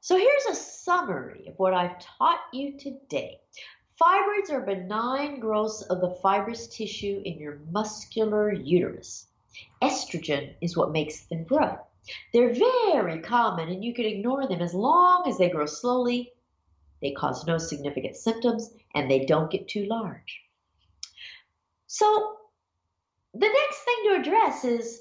So here's a summary of what I've taught you today. Fibroids are benign growths of the fibrous tissue in your muscular uterus. Estrogen is what makes them grow. They're very common and you can ignore them as long as they grow slowly, they cause no significant symptoms, and they don't get too large. So the next thing to address is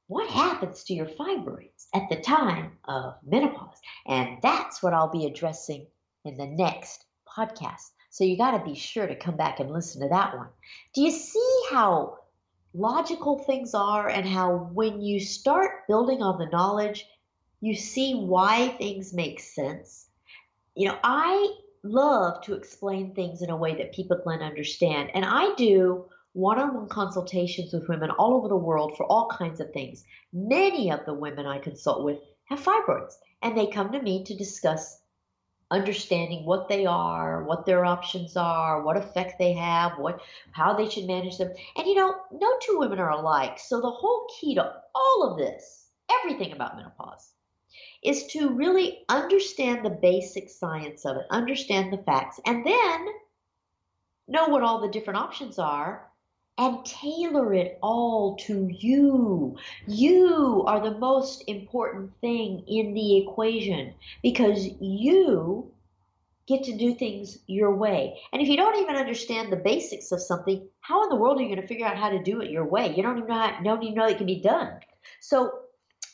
what happens to your fibroids at the time of menopause? And that's what I'll be addressing in the next podcast. So you got to be sure to come back and listen to that one. Do you see how logical things are and how when you start building on the knowledge, you see why things make sense? I love to explain things in a way that people can understand. And I do one-on-one consultations with women all over the world for all kinds of things. Many of the women I consult with have fibroids, and they come to me to discuss understanding what they are, what their options are, what effect they have, how they should manage them. And no two women are alike. So the whole key to all of this, everything about menopause, is to really understand the basic science of it, understand the facts, and then know what all the different options are and tailor it all to you. You are the most important thing in the equation because you get to do things your way. And if you don't even understand the basics of something, how in the world are you going to figure out how to do it your way? You don't even know it can be done. So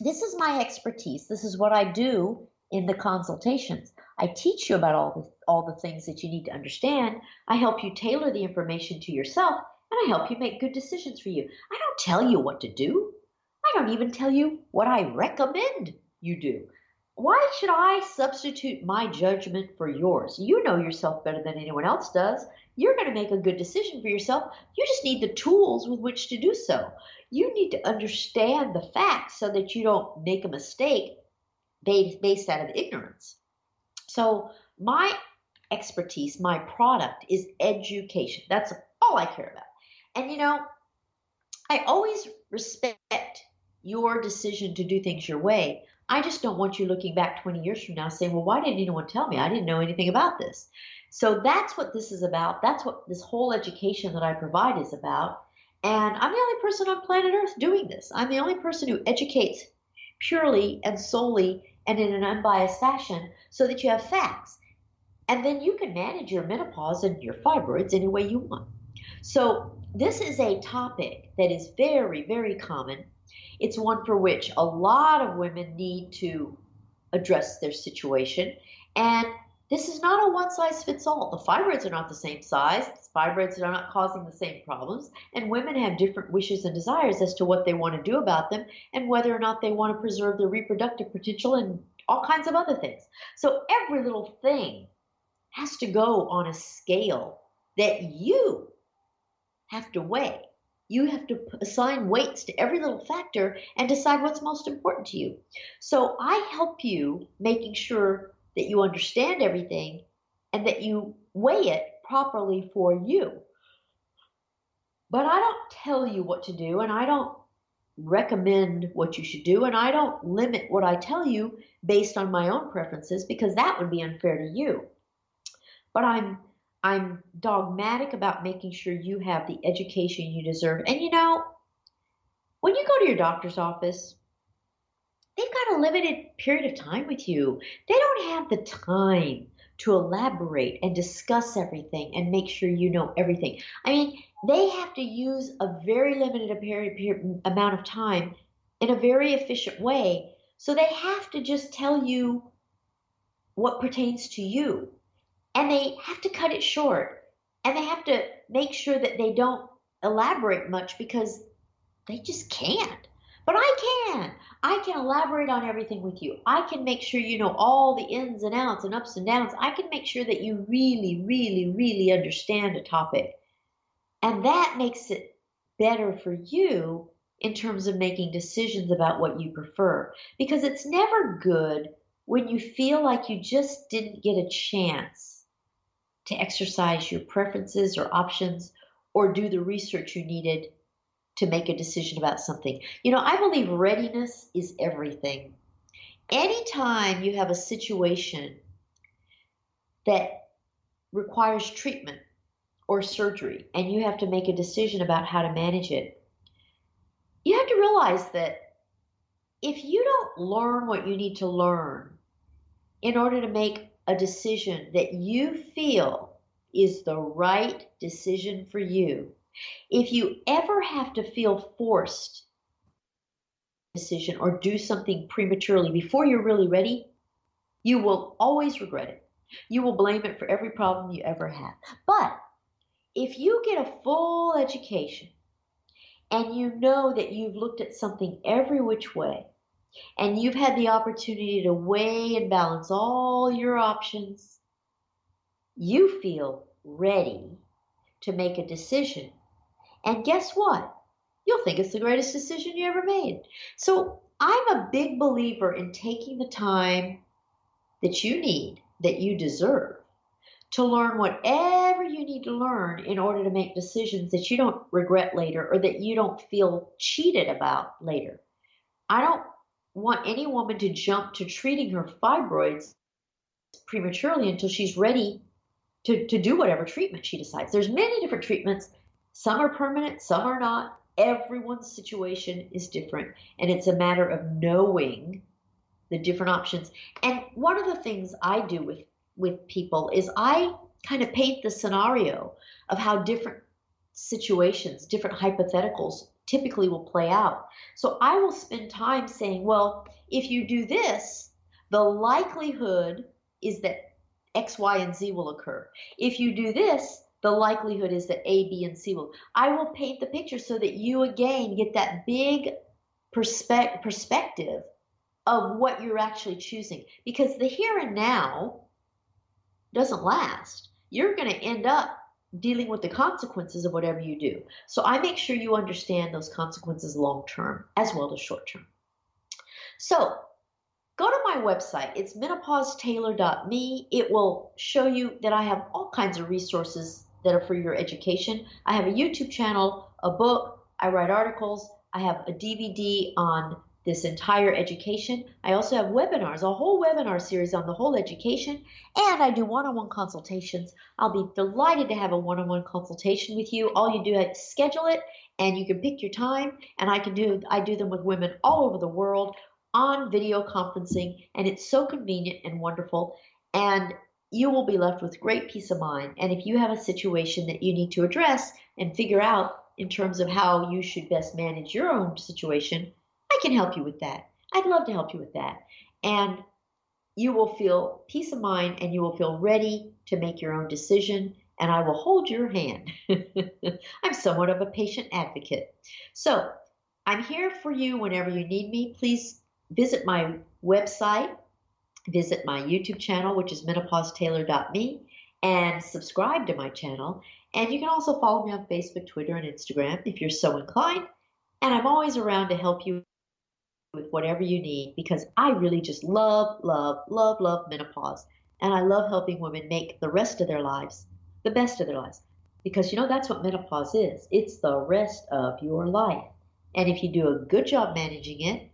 this is my expertise. This is what I do in the consultations. I teach you about all the things that you need to understand. I help you tailor the information to yourself, and I help you make good decisions for you. I don't tell you what to do. I don't even tell you what I recommend you do. Why should I substitute my judgment for yours? You know yourself better than anyone else does. You're going to make a good decision for yourself. You just need the tools with which to do so. You need to understand the facts so that you don't make a mistake based out of ignorance. So my expertise, my product is education. That's all I care about. And I always respect your decision to do things your way. I just don't want you looking back 20 years from now saying, well, why didn't anyone tell me? I didn't know anything about this. So that's what this is about. That's what this whole education that I provide is about. And I'm the only person on planet Earth doing this. I'm the only person who educates purely and solely and in an unbiased fashion so that you have facts. And then you can manage your menopause and your fibroids any way you want. So this is a topic that is very, very common. It's one for which a lot of women need to address their situation. And this is not a one-size-fits-all. The fibroids are not the same size. The fibroids are not causing the same problems. And women have different wishes and desires as to what they want to do about them and whether or not they want to preserve their reproductive potential and all kinds of other things. So every little thing has to go on a scale that you have to weigh. You have to assign weights to every little factor and decide what's most important to you. So I help you making sure that you understand everything and that you weigh it properly for you. But I don't tell you what to do, and I don't recommend what you should do, and I don't limit what I tell you based on my own preferences because that would be unfair to you. But I'm dogmatic about making sure you have the education you deserve. And when you go to your doctor's office, they've got a limited period of time with you. They don't have the time to elaborate and discuss everything and make sure you know everything. I mean, they have to use a very limited amount of time in a very efficient way. So they have to just tell you what pertains to you. And they have to cut it short. And they have to make sure that they don't elaborate much because they just can't. But I can. I can elaborate on everything with you. I can make sure you know all the ins and outs and ups and downs. I can make sure that you really, really, really understand a topic. And that makes it better for you in terms of making decisions about what you prefer. Because it's never good when you feel like you just didn't get a chance to exercise your preferences or options or do the research you needed to make a decision about something. I believe readiness is everything. anytime you have a situation that requires treatment or surgery and you have to make a decision about how to manage it, you have to realize that if you don't learn what you need to learn in order to make a decision that you feel is the right decision for you, if you ever have to feel forced decision or do something prematurely before you're really ready, you will always regret it. You will blame it for every problem you ever had. But if you get a full education and you know that you've looked at something every which way and you've had the opportunity to weigh and balance all your options, you feel ready to make a decision. And guess what? You'll think it's the greatest decision you ever made. So I'm a big believer in taking the time that you need, that you deserve, to learn whatever you need to learn in order to make decisions that you don't regret later or that you don't feel cheated about later. I don't want any woman to jump to treating her fibroids prematurely until she's ready to do whatever treatment she decides. There's many different treatments. Some are permanent, some are not. Everyone's situation is different, and it's a matter of knowing the different options. And one of the things I do with people is I kind of paint the scenario of how different situations, different hypotheticals typically will play out. So I will spend time saying, well, if you do this, the likelihood is that X, Y, and Z will occur. If you do this, the likelihood is that A, B, and C will. I will paint the picture so that you again get that big perspective of what you're actually choosing. Because the here and now doesn't last. You're going to end up dealing with the consequences of whatever you do. So I make sure you understand those consequences long term as well as short term. So go to my website. It's menopausetailor.me. It will show you that I have all kinds of resources that are for your education. I have a YouTube channel, a book, I write articles, I have a DVD on this entire education. I also have webinars, a whole webinar series on the whole education, and I do one-on-one consultations. I'll be delighted to have a one-on-one consultation with you. All you do is schedule it, and you can pick your time, and I do them with women all over the world on video conferencing, and it's so convenient and wonderful, and you will be left with great peace of mind. And if you have a situation that you need to address and figure out in terms of how you should best manage your own situation, I can help you with that. I'd love to help you with that. And you will feel peace of mind and you will feel ready to make your own decision, and I will hold your hand. I'm somewhat of a patient advocate. So I'm here for you whenever you need me. Please visit my website, visit my YouTube channel, which is menopausetailor.me, and subscribe to my channel. And you can also follow me on Facebook, Twitter, and Instagram if you're so inclined. And I'm always around to help you with whatever you need, because I really just love, love, love, love menopause. And I love helping women make the rest of their lives the best of their lives. Because that's what menopause is. It's the rest of your life. And if you do a good job managing it,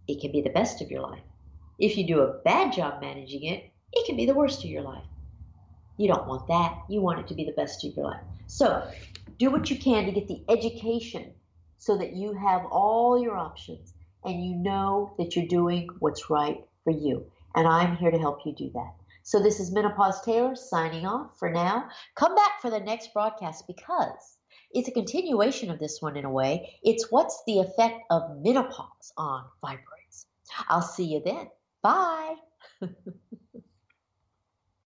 it can be the best of your life. If you do a bad job managing it, it can be the worst of your life. You don't want that. You want it to be the best of your life. So do what you can to get the education so that you have all your options and you know that you're doing what's right for you. And I'm here to help you do that. So this is Menopause Taylor signing off for now. Come back for the next broadcast because it's a continuation of this one in a way. It's what's the effect of menopause on fibroids. I'll see you then. Bye.